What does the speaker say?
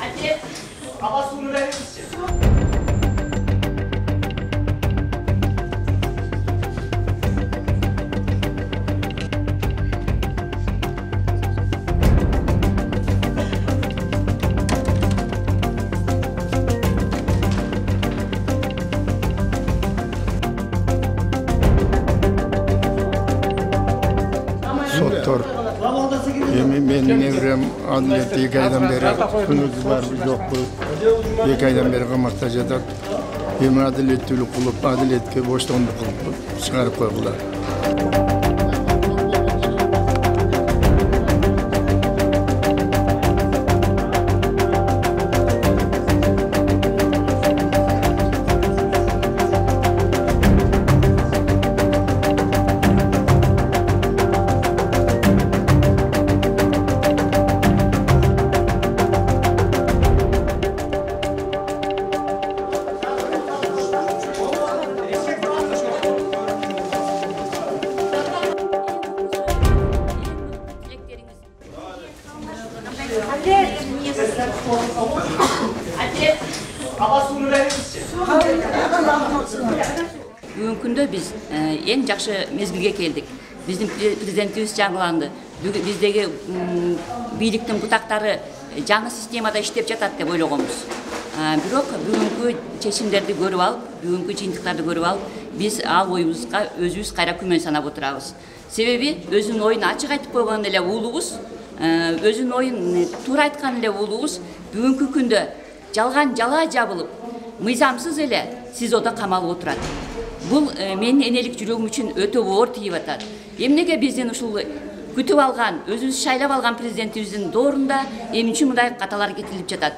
Anne, hava suyunu verir misin? Sotter. Benim evrem adaleti 2 aydan beri günümüz var yok bu. 2 aydan beri qamoqda жатат. Benim adalettүүлүк кылып, adaletке boşluğunu kılıp çıkarıp koydular. Anne, hava suyunu verir misin? Бүгүнкү күндө биз эң жакшы мезгилге келдик. Биздин президентибиз жаңыланды. Биздеги бийликтин бутактары жаңы системада иштеп жатат деп ойлогонбуз. Бирок бүгүнкү чечимдерди көрүп алып, бүгүнкү жыйынтыктарды көрүп алып, биз ал оюбузга өзүбүз кайра күмөн санап отурабыз. Себеби өзүнүн оюн ачык айтып койгон эле уулубуз, өзүнүн оюн туура айткан эле уулубуз бүгүнкү күндө жалган жала жабылып, мыйзамсыз эле СИЗОдо камалып отурат. Бул менин энелик жүрөгүм үчүн өтө оор тийип атат. Эмнеге биздин ушул күтүп алган, өзүбүз шайлап алган президентибиздин доорунда эмне үчүн мындай каталар кетирип жатат?